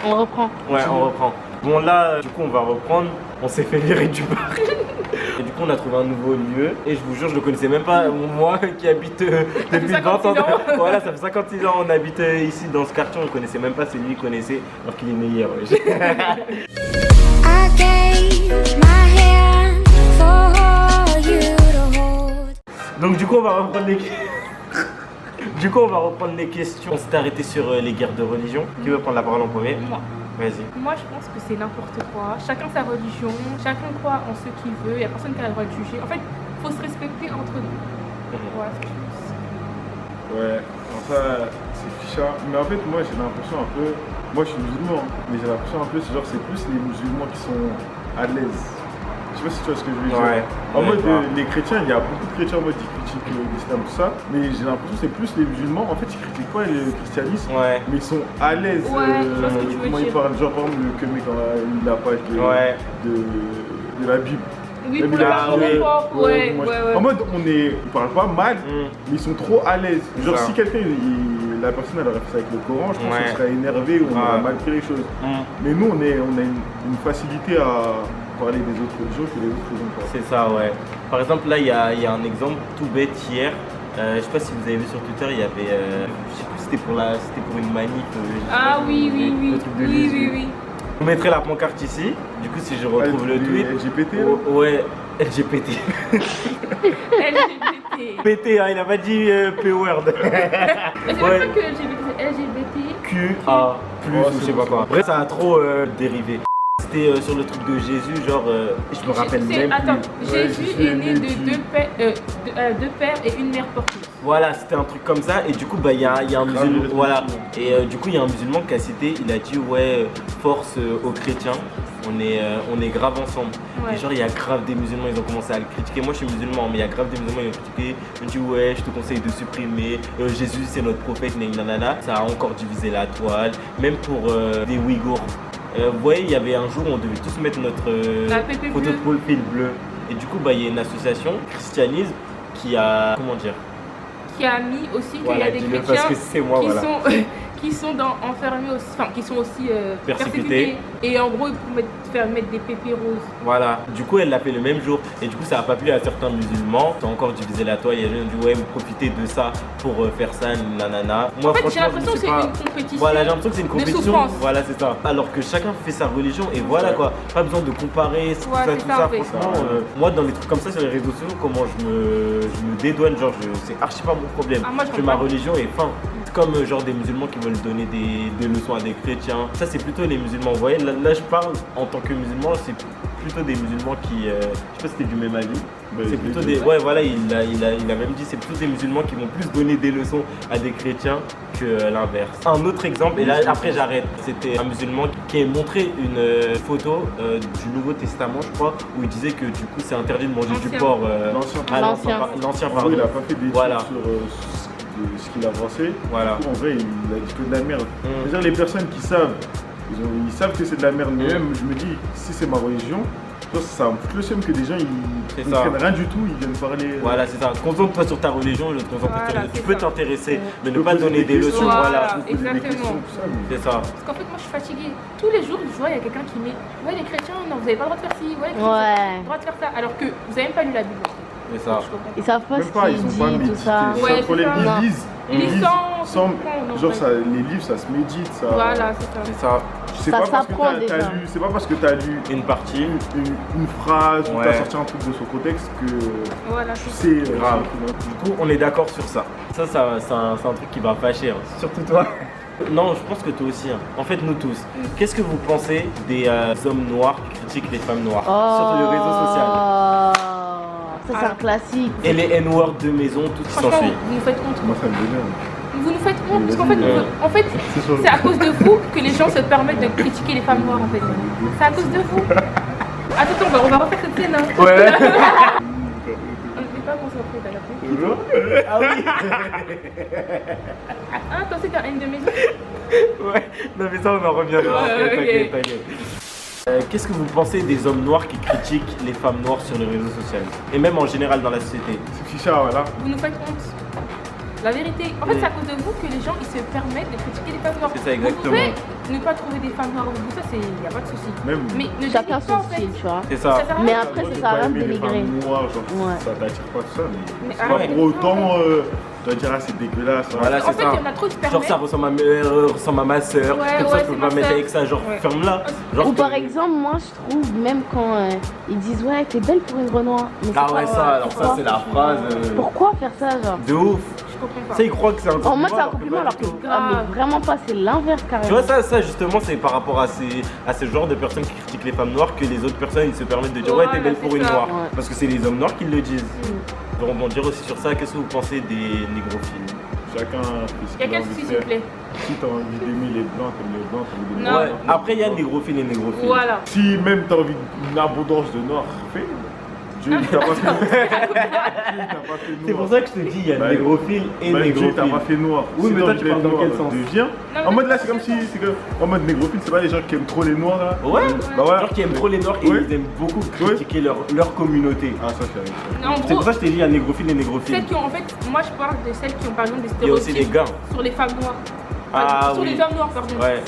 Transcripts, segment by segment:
On reprend. Ouais, on reprend. Bon là, du coup, on va reprendre. On s'est fait virer du bar. Et du coup, on a trouvé un nouveau lieu. Et je vous jure, je le connaissais même pas. Moi qui habite depuis 20 ans. Voilà, ça fait 56 ans. On habite ici dans ce quartier. On le connaissait même pas. C'est lui qui connaissait. Alors qu'il est né hier. Ouais. Donc du coup, on va reprendre les... Du coup, on va reprendre les questions. On s'est arrêté sur les guerres de religion. Qui veut prendre la parole en premier? Moi. Vas-y. Moi, je pense que c'est n'importe quoi. Chacun sa religion, chacun croit en ce qu'il veut. Il n'y a personne qui a le droit de juger. En fait, il faut se respecter entre nous. Voilà ce que je pense. Ouais, enfin, c'est ficha. Mais en fait, moi, j'ai l'impression un peu. Moi, je suis musulman, mais j'ai l'impression un peu, c'est plus les musulmans qui sont à l'aise. Je sais pas si tu vois ce que je veux dire. Ouais. En mode, les chrétiens, il y a beaucoup de chrétiens en mode qui critiquent l'islam, tout ça. Mais j'ai l'impression que c'est plus les musulmans. En fait, ils critiquent pas le christianisme, mais ils sont à l'aise. Ouais, je vois ce que tu veux comment dire. ils parlent. Genre, par exemple, le mec quand il la page de la Bible. Oui, pour le rapport. Ouais. En mode, ils parlent pas mal, mais ils sont trop à l'aise. Genre, si quelqu'un, la personne, elle aurait fait ça avec le Coran, je pense qu'on serait énervé ou on aurait mal pris les choses. Mais nous, on a une facilité à parler des autres religions que les autres religions pas. C'est ça, ouais. Par exemple, là, il y a un exemple tout bête hier. Je sais pas si vous avez vu sur Twitter, il y avait. Je sais plus si c'était pour une manif. Ah oui. Je vous mettrai la pancarte ici. Du coup, si je retrouve le tweet. LGBT ouais, LGBT. LGBT. PT, hein, il a pas dit P-word. Mais c'est pas que LGBT. QA, plus ou je sais pas quoi. Bref, ça a trop dérivé. C'était sur le truc de Jésus, genre, je me rappelle même Attends, plus. Jésus est né de deux pères et une mère porteuse. Voilà, c'était un truc comme ça, et du coup, bah, il y a un musulman, voilà. Et du coup, il y a un musulman qui a cité, il a dit, ouais, force aux chrétiens, on est grave ensemble. Ouais. Et genre, il y a grave des musulmans, ils ont commencé à le critiquer. Moi, je suis musulman, mais il y a grave des musulmans, ils ont critiqué. Ils ont dit, ouais, je te conseille de supprimer, Jésus, c'est notre prophète, nanana. Ça a encore divisé la toile, même pour des Ouïghours. Vous voyez, il y avait un jour où on devait tous mettre notre photo de profil bleu. Et du coup, bah, il y a une association, Christianisme, qui a, comment dire, qui a mis aussi qu'il voilà, y a des chrétiens parce que c'est moi, qui sont enfermés aussi, enfin qui sont aussi persécutés. Et en gros, ils pouvaient faire mettre des pépés roses. Voilà, du coup, elle l'a fait le même jour. Et du coup, ça n'a pas plu à certains musulmans. Ça a encore divisé la toile. Il y a des gens qui ont dit, ouais, vous profitez de ça pour faire ça, nanana. Moi, en fait, franchement, j'ai l'impression que c'est une compétition. Voilà, j'ai l'impression que c'est une compétition. Voilà, c'est ça. Alors que chacun fait sa religion et voilà quoi. Pas besoin de comparer tout ça. Franchement, moi, dans les trucs comme ça sur les réseaux sociaux, comment je me dédouane, genre, c'est archi pas mon problème. Moi, je fais ma religion et fin. Comme genre des musulmans qui veulent donner des leçons à des chrétiens. Ça, c'est plutôt les musulmans. Vous voyez, là je parle en tant que musulman, c'est plutôt des musulmans qui. Je sais pas si c'était du même avis. C'est plutôt des. Ouais, voilà, il a même dit, c'est plutôt des musulmans qui vont plus donner des leçons à des chrétiens que l'inverse. Un autre exemple, et là après j'arrête, c'était un musulman qui a montré une photo du Nouveau Testament, je crois, où il disait que du coup c'est interdit de manger du porc. L'ancien, pardon. Il a pas fait des sur ce qu'il a pensé. Voilà. En vrai, il a dit que de la merde. C'est-à-dire les personnes qui savent, ils savent que c'est de la merde. Mais même, je me dis, si c'est ma religion, ça me fout le seum que des gens ils ne prennent rien du tout, ils viennent parler. Voilà, c'est ça. Concentre-toi sur ta religion, je te concentre sur tu peux t'intéresser, mais ne pas donner des leçons. Voilà, exactement. C'est ça. Parce qu'en fait, moi je suis fatiguée. Tous les jours, je vois, il y a quelqu'un qui met, ouais, les chrétiens, non, vous n'avez pas le droit de faire ci, ouais, les chrétiens, vous avez le droit de faire ça. Alors que vous n'avez même pas lu la Bible. C'est ça. Ils savent pas ce qu'ils disent, tout ça. Ouais, c'est problème, ils lisent. Ils lisent sans genre ça, les livres, ça se médite, ça. Voilà, c'est ça. C'est ça. Ça s'apprend déjà. C'est pas parce que tu as lu une partie, une phrase ou tu as sorti un truc de son contexte que tu sais grave. Du coup, on est d'accord sur ça. Ça c'est un truc qui va fâcher, hein. Surtout toi. Non, je pense que toi aussi. Hein. En fait, nous tous. Qu'est-ce que vous pensez des hommes noirs qui critiquent les femmes noires sur les réseaux sociaux? Ça, c'est un classique. Et les N-words de maison, tout ce qui s'ensuit. Vous nous faites honte. Moi, ça me dénerve. Vous nous faites honte parce qu'en fait, c'est à cause de vous que les gens se permettent de critiquer les femmes noires en fait. C'est à cause de vous. Attends, on va refaire cette scène. Hein. Ouais. On n'était pas concentrés à la fin. Toujours. Ah oui. Ah, toi c'est ta haine de maison. Ouais. Non mais ça on en reviendra. T'inquiète. Qu'est-ce que vous pensez des hommes noirs qui critiquent les femmes noires sur les réseaux sociaux et même en général dans la société? C'est ficha, voilà. Vous nous faites honte. La vérité. En fait, c'est à cause de vous que les gens ils se permettent de critiquer les femmes noires. C'est ça, exactement. Vous pouvez ne pas trouver des femmes noires au bout, ça, il n'y a pas de souci. Même Mais ne Chacun dites pas, en son fait. style, tu vois. C'est ça. Ça sert à Mais rien. après, moi, ça j'ai sert à pas rien de aimé les dénigrer. femmes noires, genre, Ouais. ça t'attire pas tout ça, mais c'est arrête. pas pour autant, tu vas dire, ah, c'est dégueulasse. Voilà, En c'est fait, ça. il y en a trop qui se Genre permettent. ça ressemble à ma soeur, Ouais, comme ça ouais, je peux c'est pas ma mettre sœur. avec ça, genre Ouais. ferme-la. Genre, Ou par exemple, moi je trouve, même quand ils disent ouais, t'es belle pour une Renoir. Mais Ah c'est ouais, pas- ça, alors pourquoi ça c'est la phrase Pourquoi faire ça, genre de ouf. Je comprends pas. Ça, ils croient que c'est un compliment. En mode c'est un alors que compliment pas alors du que tout. mais vraiment pas, c'est l'inverse carrément. Tu vois, ça justement, c'est par rapport à ce genre de personnes qui critiquent les femmes noires que les autres personnes ils se permettent de dire ouais, t'es Voilà, belle pour c'est une ça. noire. Ouais. Parce que c'est les hommes noirs qui le disent. On va rebondir aussi sur ça. Qu'est-ce que vous pensez des négrophiles? Chacun fait ce Il y a qu'il a quel envie souci, de s'il vous faire. plaît? Si t'as envie d'aimer les blancs, t'aimes les blancs, t'aimes les Non. noirs. Ouais. Après, il y a négrophiles et négrophiles. Voilà. Si même t'as envie d'une abondance de noirs, fais. Dieu, t'as pas fait noir. C'est pour ça que je te dis, il y a Bah, négrophile et Dieu, négrophile. t'as pas fait noir. Oui, Si mais t'as toi, envie tu d'être parles dans noir, quel sens? deviens. Non, En mais- mode là, c'est comme si. En mode négrophile, c'est pas les gens qui aiment trop les noirs là. Ouais, Bah voilà. genre qui aiment trop les noirs et Ouais. ils aiment beaucoup critiquer leur communauté. Ah, ça, c'est vrai. Non, en C'est gros, pour ça que je t'ai dit, il y a négrophile et négrophile. celles qui ont, en fait, moi je parle de celles qui ont par exemple des Il y a aussi stéréotypes des gars. sur les femmes noires. Ah sur oui. les hommes noirs, pardon. Ouais,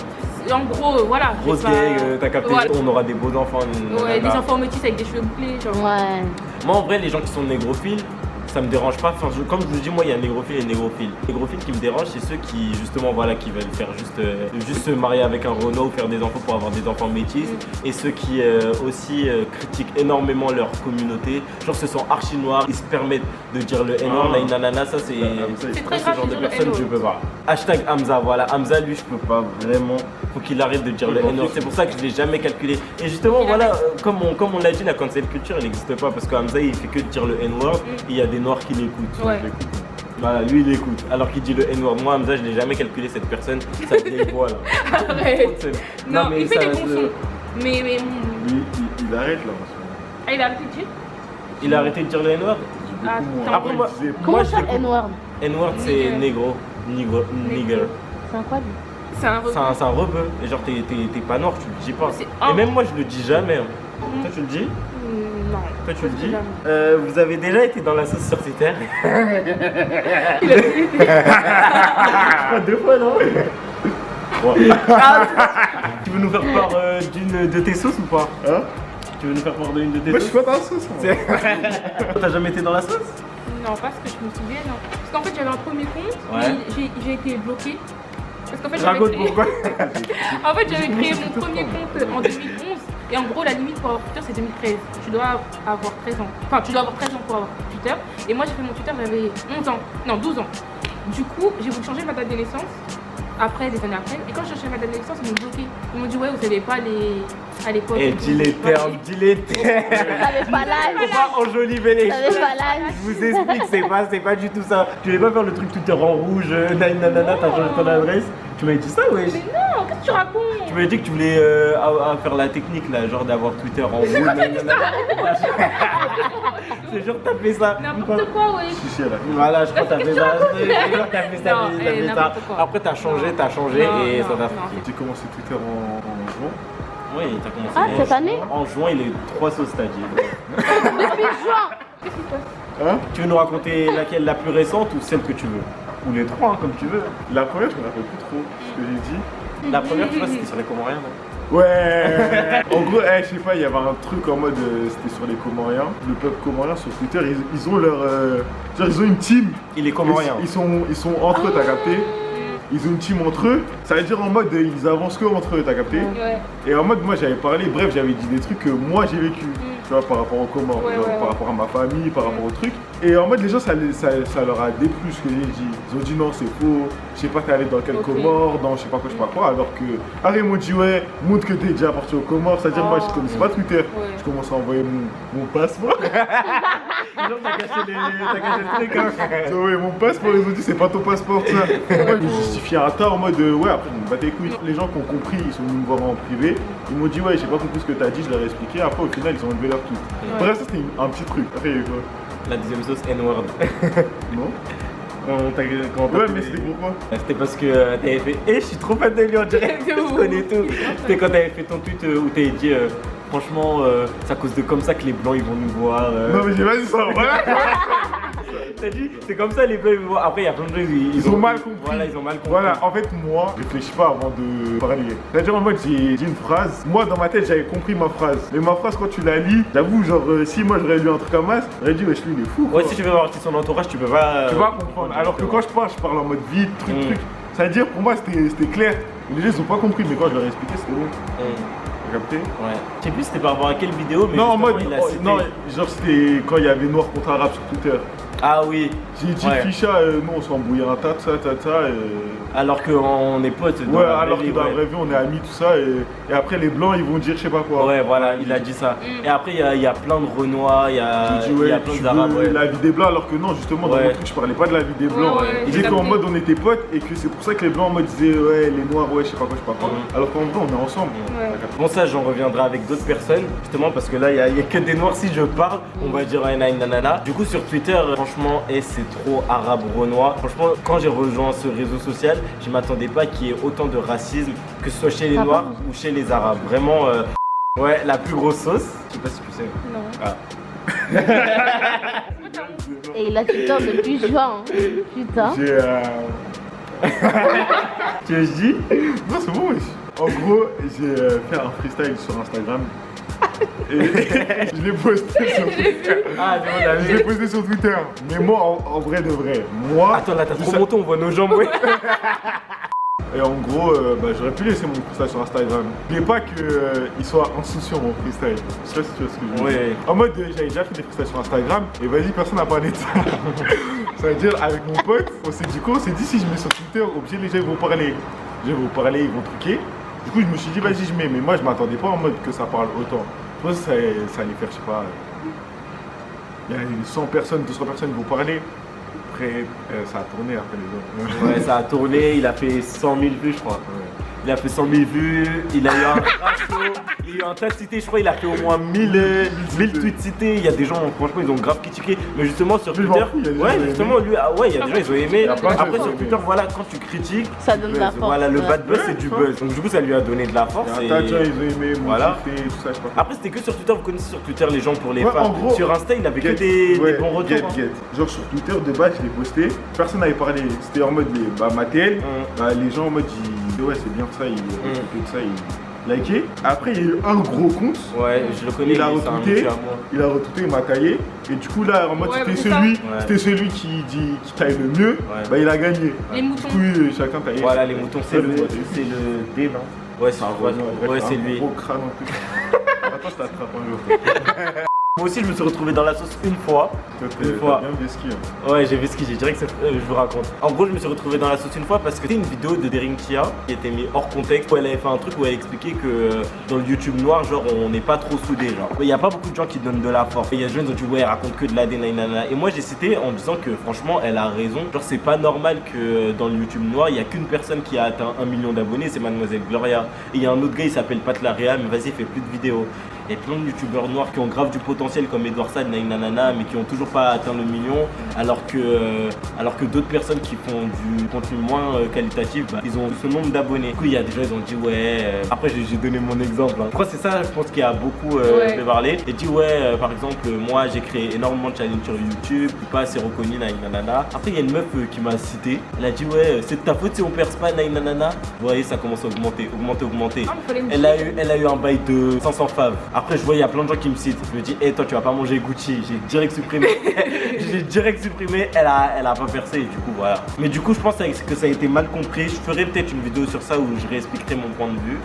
En gros, voilà. grosse c'est pas- gang, t'as capté, Voilà. on aura des beaux enfants. Ouais, des nanana. enfants métis avec des cheveux bouclés, genre. Ouais. Moi en vrai, les gens qui sont négrophiles, ça me dérange pas. Enfin, comme je vous dis, moi il y a négrophile et négrophile. Les négrophiles qui me dérangent, c'est ceux qui justement voilà qui veulent faire juste se marier avec un Renault ou faire des enfants pour avoir des enfants métis. Et ceux qui aussi critiquent énormément leur communauté. Genre ce sont archi noirs, ils se permettent de dire le N-word, Ah. nanana, ça c'est. C'est très Ce grave genre de de dire le personne, N-word. je peux pas. Hashtag Hamza, voilà. Hamza, lui, je peux pas vraiment. Faut qu'il arrête de dire le N-word. C'est pour ça que je l'ai jamais calculé. Et justement, Il voilà, comme on l'a dit, la cancel culture, elle n'existe pas parce que Hamza, il fait que de dire le N-word et il y a des noirs qui l'écoutent. Ouais. Voilà, lui, il écoute. Alors qu'il dit le N-word. Moi, Hamza, je l'ai jamais calculé cette personne. Ça vieille voix là. Arrête. Non, mais il fait ça des bons reste- sons. Mais. Lui, il arrête là en ce moment. Ah, il a arrêté de dire Il a arrêté de dire le N-word. Ah, Beaucoup moins. attends. Après, moi, Il disait, Comment moi, ça, N-word N-word, c'est Nigger. négro. Nigger. C'est un quoi lui C'est un C'est un rebeu. Et genre, t'es pas noir, tu le dis pas. C'est Et un- même moi, je le dis jamais. hein. Toi, tu le dis? Non. Toi, tu le dis? Jamais. Vous avez déjà été dans la sauce sur ces terres? Deux fois, non? Tu veux nous faire part d'une de tes sauces ou pas? Hein? Tu veux nous faire part d'une de tes Moi, je suis sauces? pas dans la sauce, moi. T'as jamais été dans la sauce? Non, pas ce que je me souviens, non. Parce qu'en fait, j'avais un premier compte, Ouais. mais j'ai été bloquée. Parce qu'en fait, j'avais Raconte créé... pourquoi. En fait, j'avais créé mon premier compte en 2011. Et en gros, la limite pour avoir Twitter, c'est 2013. Tu dois avoir 13 ans. Enfin, tu dois avoir 13 ans pour avoir Twitter. Et moi, j'ai fait mon Twitter, j'avais 11 ans. Non, 12 ans. Du coup, j'ai voulu changer ma date de naissance. Après, des années après. Et quand j'ai changé ma date de naissance, ils m'ont bloqué. Ils m'ont dit, ouais, vous savez pas les... à l'époque. Eh, dis les termes, dis les termes. T'avais pas l'âge. Faut pas enjoliver les T'avais choses. pas l'âge. Je vous explique, c'est pas du tout ça. Tu voulais pas faire le truc Twitter en rouge, nanana, t'as changé ton adresse. Tu m'avais dit ça, wesh. Mais non, qu'est-ce que tu racontes? Tu m'avais dit que tu voulais faire la technique là, genre d'avoir Twitter en rouge. nanana. C'est genre t'as fait ça. N'importe quoi, ouais. Si, si, elle a fait. Voilà, je crois que t'as fait ça. Je crois que t'as fait ça, Non, t'as fait ça. n'importe quoi. Après t'as changé Non. et Non, ça t'a non, fait. J'ai commencé Twitter en juin. Oui, t'as commencé. Ah, cette année En juin, il est 3 sauces, t'as dit. Depuis juin. Qu'est-ce qui se passe? Hein? Tu veux nous raconter laquelle, la plus récente ou celle que tu veux? Ou les trois, hein, comme tu veux. La première, je me rappelle plus trop ce que j'ai dit. La première, tu vois, c'était sur les Comoriens, non? Ouais. En gros, je sais pas, il y avait un truc en mode, c'était sur les Comoriens. Le peuple comorien sur Twitter, ils ont leur, genre, ils ont une team. Il est Comorien. Ils sont entre eux, t'as capté? Ils ont une team entre eux. Ça veut dire en mode, ils avancent que entre eux, t'as capté? Ouais. Et en mode, moi j'avais parlé, bref, j'avais dit des trucs que moi j'ai vécu. Tu vois, par rapport aux Comores, Ouais, genre, ouais, par ouais. rapport à ma famille, par rapport au truc. Et en mode, les gens, ça leur a déplu ce que j'ai dit. Ils ont dit non, c'est faux. Je sais pas, t'es allé dans quel Ok. Comores, dans je sais pas quoi, je sais pas quoi. Alors que, ils m'ont dit, ouais, montre que t'es déjà parti aux Comores. C'est-à-dire, moi, je connaissais pas Twitter. Ouais. Je commence à envoyer mon passeport. Genre, t'as caché le truc, hein. J'ai envoyé mon passeport, ils ont dit, c'est pas ton passeport, ça. Moi, je me justifiais un tas en mode, ouais, après, je me battais les couilles. Les gens qui ont compris, ils sont venus me voir en privé. Ils m'ont dit, ouais, j'ai pas compris ce que t'as dit, je leur ai expliqué. Après, au final, ils ont enlevé leur tweet. Bref, ça, c'était un petit truc. Après, il y a eu quoi? La deuxième sauce, N-word. Non? Quand Ouais, mais c'était pourquoi? C'était parce que t'avais fait je suis trop fan de lui en direct, De je ouf. connais tout. C'était quand t'avais fait ton tweet où t'avais dit franchement c'est à cause de comme ça que les blancs ils vont nous voir. Non, mais j'ai pas dit ça, voilà. T'as dit, c'est comme ça les blancs. Après, il y a plein de gens, Ils ont mal compris. Voilà, ils ont mal compris. Voilà, en fait, moi, je réfléchis pas avant de parler. C'est-à-dire, en mode, j'ai dit une phrase. Moi, dans ma tête, j'avais compris ma phrase. Mais ma phrase, quand tu la lis, j'avoue, genre, si moi j'aurais lu un truc comme ça, j'aurais dit, wesh, lui, il est fou. Ouais, si tu veux voir son entourage, tu peux pas. Tu vas comprendre. Alors que quand je parle en mode vide, truc. C'est-à-dire, pour moi, c'était clair. Les gens, ils ont pas compris, mais quand je leur ai expliqué, c'était bon. T'as capté? Ouais. Je sais plus c'était par rapport à quelle vidéo, mais non, en mode, il a cité... non, genre c'était quand il y avait Noir contre Arabe sur Twitter. Ah oui. J'ai dit, Ficha, nous on s'est embrouillé un tas, Alors qu'on est potes. Ouais, alors que dans la vraie vie, on est amis, tout ça. Et après, les blancs, ils vont dire je sais pas quoi. Ouais, voilà, il a dit ça. Et après, il y a plein de Renois, il y a plein d'Arabes. La vie des blancs, alors que non, justement, dans mon truc, je parlais pas de la vie des blancs. Il dit qu'en mode, on était potes et que c'est pour ça que les blancs en mode disaient, ouais, les noirs, ouais, je sais pas quoi. Alors qu'en vrai, on est ensemble. Bon, ça, j'en reviendrai avec d'autres personnes, justement, parce que là, il y a que des noirs. Si je parle, on va dire nanana. Du coup, sur Twitter, franchement, c'est trop arabe renois. Franchement, quand j'ai rejoint ce réseau social, je m'attendais pas qu'il y ait autant de racisme, que ce soit chez les noirs ou chez les arabes. Vraiment, ouais, la plus grosse sauce. Je sais pas si tu sais. Non. Ah. Et il a Twitter depuis juin. Putain. Tu veux que je dis? Non, c'est bon, wesh. En gros, j'ai fait un freestyle sur Instagram. Et je l'ai posté sur Twitter. Je l'ai posté sur Twitter. Mais moi, en vrai de vrai, moi. Attends, là, t'as trop monté, on voit nos jambes, ouais. Et en gros, j'aurais pu laisser mon freestyle sur Instagram. N'oubliez pas qu'il soit insouciant mon freestyle. Je sais pas si tu vois ce que je veux dire. En mode, j'avais déjà fait des freestyles sur Instagram et vas-y, personne n'a parlé de ça. Ça veut dire, avec mon pote, on s'est dit si je mets sur Twitter, obligé, les gens ils vont parler. Les gens vont parler, ils vont truquer. Du coup, je me suis dit, vas-y, je mets. Mais moi, je m'attendais pas en mode que ça parle autant. Je pense que ça allait faire, je sais pas. Il y a 100 personnes, 200 personnes qui vont parler. Après, ça a tourné après les autres. Ouais, ça a tourné, il a fait 100 000 vues, je crois. Il a fait 100 000 vues, il a eu un ratio, il a eu un tas de cités, je crois il a fait au moins 1000 tweets cités. Il y a des gens, franchement, ils ont grave critiqué. Mais justement, sur Twitter, ouais, justement, lui, il y a des gens, ils ont aimé. Après, sur Twitter, voilà, quand tu critiques, ça donne de la force. Voilà, le bad buzz, c'est du buzz. Donc, du coup, ça lui a donné de la force. Il y a un tas de gens, ils ont aimé, voilà. Kiffé, tout ça, je sais pas. Après, c'était que sur Twitter, vous connaissez sur Twitter les gens pour les fans. Sur Insta, il avait que des bons retours. Genre, sur Twitter, de base, je l'ai posté, personne n'avait parlé. C'était en mode, Mattel, les gens en mode, ouais, c'est bien ça, il liké. Après, il y a eu un gros compte. Ouais, je le connais. Il a retweeté, il m'a taillé. Et du coup, là, en mode, c'était celui qui taille le mieux. Bah, il a gagné. Les moutons. Du coup, chacun taillé. Voilà, les moutons, c'est le D, non? Ouais, c'est un c'est lui. Gros crâne en plus. Attends, je t'attrape un jour. Moi aussi, je me suis retrouvé dans la sauce une fois. Une fois. Bien Veski. Ouais, j'ai Veski, j'ai direct, je vous raconte. En gros, je me suis retrouvé dans la sauce une fois parce que c'était une vidéo de Daring Tia qui était mise hors contexte où elle avait fait un truc où elle expliquait que dans le YouTube noir, genre, on n'est pas trop soudés. Genre, il n'y a pas beaucoup de gens qui donnent de la force. Il y a des gens qui ont dit, ouais, elle raconte que de la nanana. Et moi, j'ai cité en disant que franchement, elle a raison. Genre, c'est pas normal que dans le YouTube noir, il n'y a qu'une personne qui a atteint 1 million d'abonnés, c'est Mademoiselle Gloria. Et il y a un autre gars, il s'appelle Pat Laria, mais vas-y, il fait plus de vidéos. Il y a plein de youtubeurs noirs qui ont grave du potentiel comme Edouard Sad, nanana, mais qui ont toujours pas atteint le million, alors que d'autres personnes qui font du contenu moins qualitatif, ils ont ce nombre d'abonnés. Du coup, il y a des gens, ils ont dit ouais. Après, j'ai donné mon exemple. Je crois que c'est ça, je pense qu'il y a beaucoup fait parler. Et dit ouais, par exemple, moi j'ai créé énormément de challenges sur YouTube, je suis pas assez reconnu, nanana. Après, il y a une meuf qui m'a cité. Elle a dit ouais, c'est de ta faute si on perce pas, nanana. Vous voyez, ça commence à augmenter. Elle a eu un bail de 500 faves. Après, je vois, il y a plein de gens qui me citent. Je me dis, hey, toi, tu vas pas manger Gucci. J'ai direct supprimé. Elle a pas percé. Et du coup, voilà. Mais du coup, je pense que ça a été mal compris. Je ferai peut-être une vidéo sur ça où je réexpliquerai mon point de vue.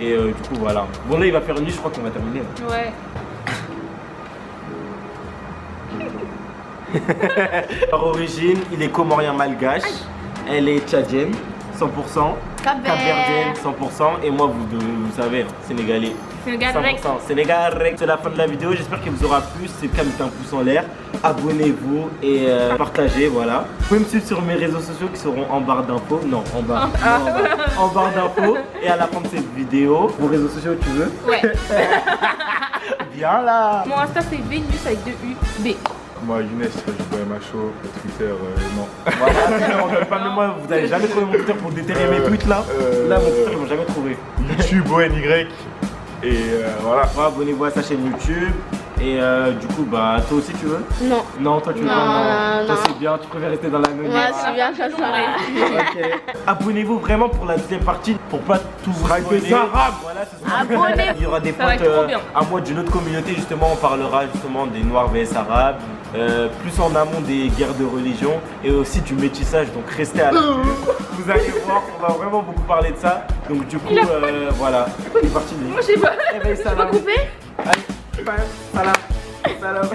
Et du coup, voilà. Bon, là, il va faire une nuit. Je crois qu'on va terminer. Ouais. Par origine, il est comorien malgache. Elle est tchadienne, 100%. Capverdienne, 100%. Et moi, vous savez, sénégalais. 100%. Sénégal, c'est la fin de la vidéo. J'espère qu'elle vous aura plu. Si c'est le cas, mettez un pouce en l'air. Abonnez-vous et partagez. Voilà. Vous pouvez me suivre sur mes réseaux sociaux qui seront en barre d'infos. Non, en barre. En barre d'infos. Et à la fin de cette vidéo, vos réseaux sociaux, tu veux? Ouais. Viens là. Mon Insta, c'est Vénus avec 2 U. B. Moi, Younes, je joue à ma show. Twitter, non. Voilà, on donne pas, mais moi, vous n'avez jamais trouvé mon Twitter pour déterrer mes tweets là. Là, mon Twitter, ils m'ont jamais trouvé. YouTube, ONY. Et voilà. Abonnez-vous à sa chaîne YouTube. Et du coup, bah, toi aussi tu veux? Non. Non, toi tu veux Non, pas? non, Toi non. c'est bien, tu préfères rester dans l'anonymat. Moi, c'est bien comme ça. Ok. Abonnez-vous vraiment pour la deuxième partie pour pas tout vous Strike spoiler. des Arabes. Voilà, ce sera- Abonnez-vous. Il y aura des Ça va potes être trop bien. à moi d'une autre communauté justement, on parlera justement des Noirs vs Arabes, plus en amont des guerres de religion et aussi du métissage, donc restez à la vous allez voir, on va vraiment beaucoup parler de ça. Donc du coup, voilà, c'est parti. Moi, je sais pas. Eh ben, Tu peux couper? Allez, salam. Salam.